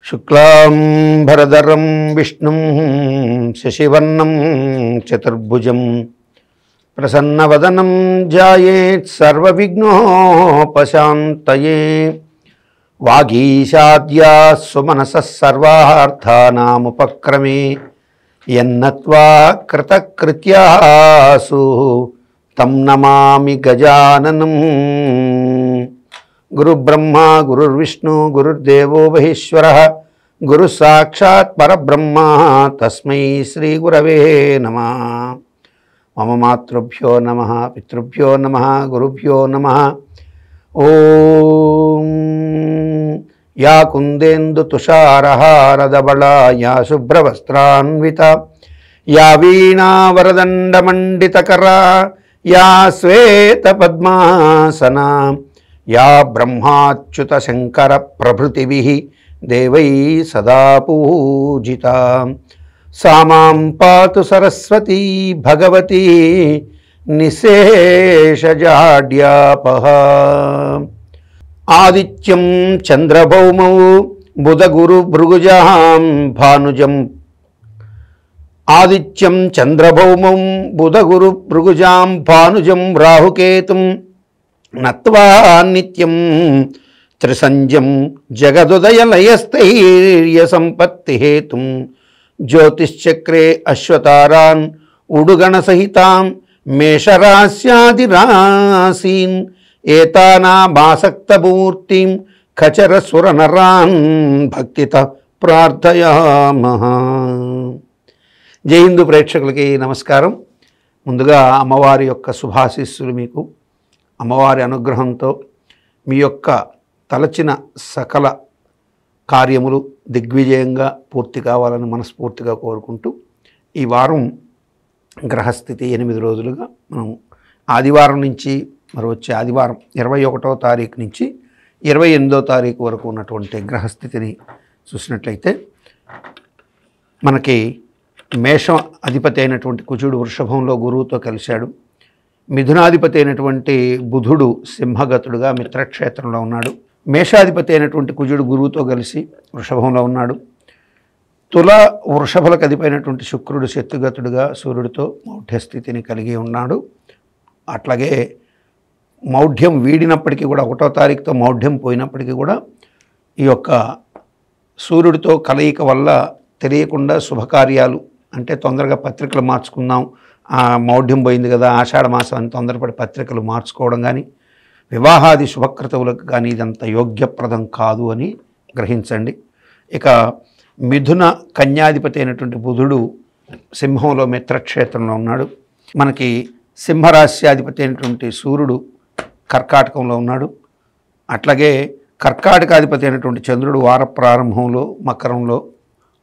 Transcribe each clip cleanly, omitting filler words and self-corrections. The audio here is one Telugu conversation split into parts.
శుక్లాంబరధరం విష్ణుం శశివర్ణం చతుర్భుజం ప్రసన్నవదనం ధ్యాయేత్ సర్వవిఘ్నోపశాంతయే. వాగీశాద్యా సుమనసః సర్వార్థానాముపక్రమే యన్నత్వా కృతకృత్యాసు తం నమామి గజాననం. గురుబ్రహ్మ గురుర్విష్ణు గురుర్దేవో మహేశ్వరః గురు సాక్షాత్ పరబ్రహ్మ తస్మై శ్రీ గురవే నమః. మమ మాతృభ్యో నమః, పితృభ్యో నమః, గురుభ్యో నమః. ఓం యా కుందేందు తుషారహారధవళా యా శుభ్రవస్త్రాన్విత యా వీణావరదండమండితకరా యా శ్వేతపద్మాసనా యా బ్రహ్మాచ్యుత శంకర ప్రభృతిభిః దేవై సదా పూజితా. సా మాం పాతు సరస్వతీ భగవతి నిశేషజాడ్యాపహ. ఆదిత్యం చంద్రభౌమౌ బుధగురు భృగుజాం భానుజం. ఆదిత్యం చంద్రభౌమం బుధగురు భృగుజాం భానుజం రాహుకేతుం నత్వా నిత్యం త్రిసంజ్యం జగదుదయలయస్థైర్య సంపత్తి హేతుం. జ్యోతిశ్చక్రే అశ్వతారాన్ ఉడుగణసహితాం మేషరాశ్యాదిరాశీన్ ఏతానామాసక్తమూర్తిం ఖచరసురనరాన్ భక్తిత ప్రార్థయామః. జై హిందూ ప్రేక్షకులకి నమస్కారం. ముందుగా అమ్మవారి యొక్క శుభాశీస్సులు మీకు, అమ్మవారి అనుగ్రహంతో మీ యొక్క తలచిన సకల కార్యములు దిగ్విజయంగా పూర్తి కావాలని మనస్ఫూర్తిగా కోరుకుంటూ, ఈ వారం గ్రహస్థితి 8 రోజులుగా మనం ఆదివారం నుంచి మరి వచ్చే ఆదివారం 21వ తారీఖు నుంచి 28వ తారీఖు వరకు ఉన్నటువంటి గ్రహస్థితిని చూసినట్లయితే మనకి మేషం అధిపతి అయినటువంటి కుజుడు వృషభంలో గురువుతో కలిశాడు. మిథునాధిపతి అయినటువంటి బుధుడు సింహగతుడుగా మిత్రక్షేత్రంలో ఉన్నాడు. మేషాధిపతి అయినటువంటి కుజుడు గురువుతో కలిసి వృషభంలో ఉన్నాడు. తుల వృషభలకు అధిపైనటువంటి శుక్రుడు శత్రుగతుడుగా సూర్యుడితో మౌఢ్యస్థితిని కలిగి ఉన్నాడు. అట్లాగే మౌఢ్యం వీడినప్పటికీ కూడా 1వ తారీఖుతో మౌఢ్యం పోయినప్పటికీ కూడా ఈ యొక్క సూర్యుడితో కలయిక వల్ల తెలియకుండా శుభకార్యాలు, అంటే తొందరగా పత్రికలు మార్చుకుందాం, మౌఢ్యం పోయింది కదా ఆషాఢ మాసం అని తొందరపడి పత్రికలు మార్చుకోవడం కానీ, వివాహాది శుభక్రతువులకు కానీ ఇదంత యోగ్యప్రదం కాదు అని గ్రహించండి. ఇక మిథున కన్యాధిపతి అయినటువంటి బుధుడు సింహంలో మిత్రక్షేత్రంలో ఉన్నాడు. మనకి సింహరాశ్యాధిపతి అయినటువంటి సూర్యుడు కర్కాటకంలో ఉన్నాడు. అట్లాగే కర్కాటకాధిపతి అయినటువంటి చంద్రుడు వార ప్రారంభంలో మకరంలో,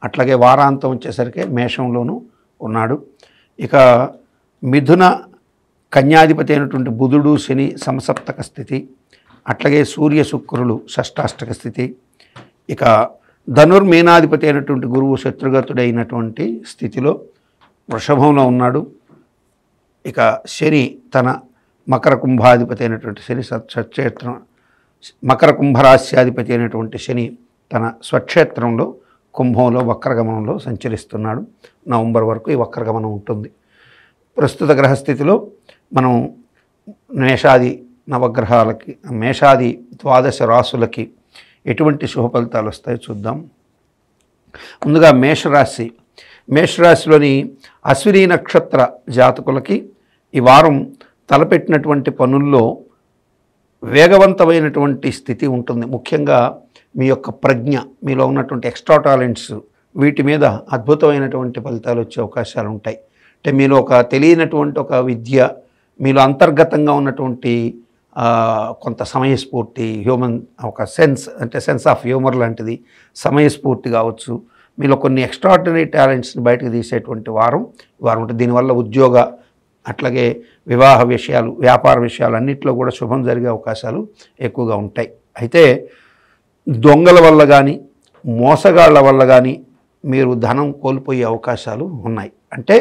అట్లాగే వారాంతం వచ్చేసరికి మేషంలోనూ ఉన్నాడు. ఇక మిథున కన్యాధిపతి అయినటువంటి బుధుడు శని సమసప్తక స్థితి, అట్లాగే సూర్య శుక్రులు షష్టాష్టక స్థితి. ఇక ధనుర్మీనాధిపతి అయినటువంటి గురువు శత్రుగతుడైనటువంటి స్థితిలో వృషభంలో ఉన్నాడు. ఇక శని తన మకర కుంభాధిపతి అయినటువంటి శని స్వక్షేత్రం, మకర కుంభరాశ్యాధిపతి అయినటువంటి శని తన స్వక్షేత్రంలో కుంభంలో వక్రగమనంలో సంచరిస్తున్నాడు. నవంబర్ వరకు ఈ వక్రగమనం ఉంటుంది. ప్రస్తుత గ్రహస్థితిలో మనం మేషాది నవగ్రహాలకి, మేషాది 12 రాశులకి ఎటువంటి శుభ ఫలితాలు వస్తాయో చూద్దాం. ముందుగా మేషరాశి. మేషరాశిలోని అశ్విని నక్షత్ర జాతకులకి ఈ వారం తలపెట్టినటువంటి పనుల్లో వేగవంతమైనటువంటి స్థితి ఉంటుంది. ముఖ్యంగా మీ యొక్క ప్రజ్ఞ, మీలో ఉన్నటువంటి ఎక్స్ట్రా టాలెంట్స్, వీటి మీద అద్భుతమైనటువంటి ఫలితాలు వచ్చే అవకాశాలు ఉంటాయి. అంటే మీలో ఒక తెలియనటువంటి ఒక విద్య, మీలో అంతర్గతంగా ఉన్నటువంటి కొంత సమయస్ఫూర్తి, హ్యూమన్ ఒక సెన్స్, అంటే సెన్స్ ఆఫ్ హ్యూమర్ లాంటిది, సమయస్ఫూర్తి కావచ్చు, మీలో కొన్ని ఎక్స్ట్రాడినరీ టాలెంట్స్ని బయటకు తీసేటువంటి వారం ఉంటుంది. దీనివల్ల ఉద్యోగ, అట్లాగే వివాహ విషయాలు, వ్యాపార విషయాలు అన్నింటిలో కూడా శుభం జరిగే అవకాశాలు ఎక్కువగా ఉంటాయి. అయితే దొంగల వల్ల కానీ మోసగాళ్ల వల్ల కానీ మీరు ధనం కోల్పోయే అవకాశాలు ఉన్నాయి. అంటే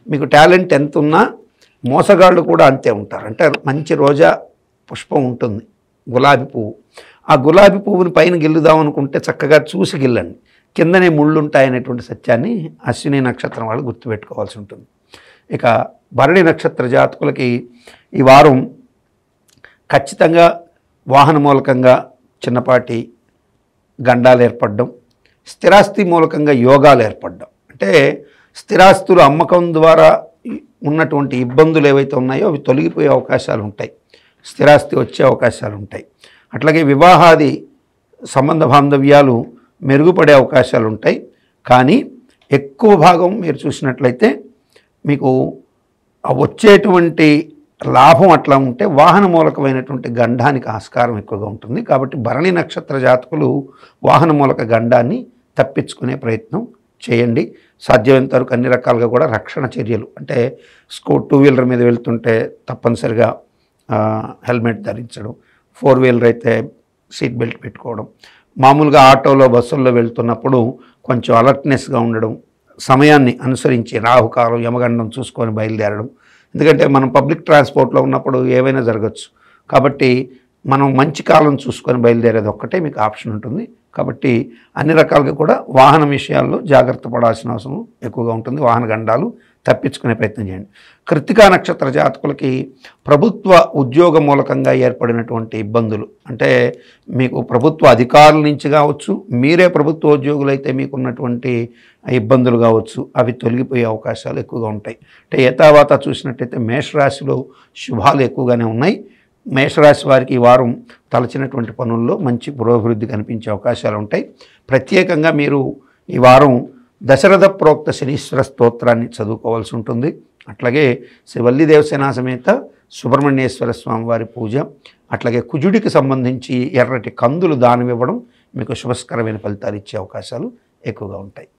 మీకు టాలెంట్ ఎంత ఉన్నా మోసగాళ్ళు కూడా అంతే ఉంటారు. అంటే మంచి రోజా పుష్పం ఉంటుంది, గులాబీ పువ్వు, ఆ గులాబీ పువ్వుని పైన గిల్లుదాం అనుకుంటే చక్కగా చూసి గిల్లండి. కిందనే ముళ్ళు ఉంటాయనేటువంటి సత్యాన్ని అశ్విని నక్షత్రం వాళ్ళు గుర్తుపెట్టుకోవాల్సి ఉంటుంది. ఇక భరణి నక్షత్ర జాతకులకి ఈ వారం ఖచ్చితంగా వాహన మూలకంగా చిన్నపాటి గండాలు ఏర్పడడం, స్థిరాస్తి మూలకంగా యోగాలు ఏర్పడడం, అంటే స్థిరాస్తులు అమ్మకం ద్వారా ఉన్నటువంటి ఇబ్బందులు ఏవైతే ఉన్నాయో అవి తొలగిపోయే అవకాశాలు ఉంటాయి, స్థిరాస్తి వచ్చే అవకాశాలు ఉంటాయి. అట్లాగే వివాహాది సంబంధ బాంధవ్యాలు మెరుగుపడే అవకాశాలు ఉంటాయి. కానీ ఎక్కువ భాగం మీరు చూసినట్లయితే మీకు వచ్చేటువంటి లాభం అట్లా ఉంటే వాహన మూలకమైనటువంటి గండానికి ఆస్కారం ఎక్కువగా ఉంటుంది. కాబట్టి భరణి నక్షత్ర జాతకులు వాహన మూలక గండాన్ని తప్పించుకునే ప్రయత్నం చేయండి. సాధ్యమైనంత వరకు అన్ని రకాలుగా కూడా రక్షణ చర్యలు, అంటే టూ వీలర్ మీద వెళ్తుంటే తప్పనిసరిగా హెల్మెట్ ధరించడం, 4 వీలర్ అయితే సీట్ బెల్ట్ పెట్టుకోవడం, మామూలుగా ఆటోలో బస్సుల్లో వెళ్తున్నప్పుడు కొంచెం అలర్ట్నెస్గా ఉండడం, సమయాన్ని అనుసరించి రాహుకాలం యమగండం చూసుకొని బయలుదేరడం. ఎందుకంటే మనం పబ్లిక్ ట్రాన్స్పోర్ట్లో ఉన్నప్పుడు ఏవైనా జరగచ్చు. కాబట్టి మనం మంచి కాలం చూసుకొని బయలుదేరేది ఒక్కటే మీకు ఆప్షన్ ఉంటుంది. కాబట్టి అన్ని రకాలుగా కూడా వాహనం విషయాల్లో జాగ్రత్త పడాల్సిన అవసరం ఎక్కువగా ఉంటుంది. వాహన గండాలు తప్పించుకునే ప్రయత్నం చేయండి. కృత్తికా నక్షత్ర జాతకులకి ప్రభుత్వ ఉద్యోగ మూలకంగా ఏర్పడినటువంటి ఇబ్బందులు, అంటే మీకు ప్రభుత్వ అధికారుల నుంచి కావచ్చు, మీరే ప్రభుత్వ ఉద్యోగులైతే మీకున్నటువంటి ఇబ్బందులు కావచ్చు, అవి తొలగిపోయే అవకాశాలు ఎక్కువగా ఉంటాయి. అంటే ఏతావాత చూసినట్టయితే మేషరాశిలో శుభాలు ఎక్కువగానే ఉన్నాయి. మేషరాశి వారికి ఈ వారం తలచినటువంటి పనుల్లో మంచి పురోభివృద్ధి కనిపించే అవకాశాలు ఉంటాయి. ప్రత్యేకంగా మీరు ఈ వారం దశరథ ప్రోక్త శనీశ్వర స్తోత్రాన్ని చదువుకోవాల్సి ఉంటుంది. అట్లాగే శ్రీ వల్లి దేవసేన సమేత సుబ్రహ్మణ్యేశ్వర స్వామి వారి పూజ, అట్లాగే కుజుడికి సంబంధించి ఎర్రటి కందులు దానం ఇవ్వడం మీకు శుభస్కరమైన ఫలితాలు ఇచ్చే అవకాశాలు ఎక్కువగా ఉంటాయి.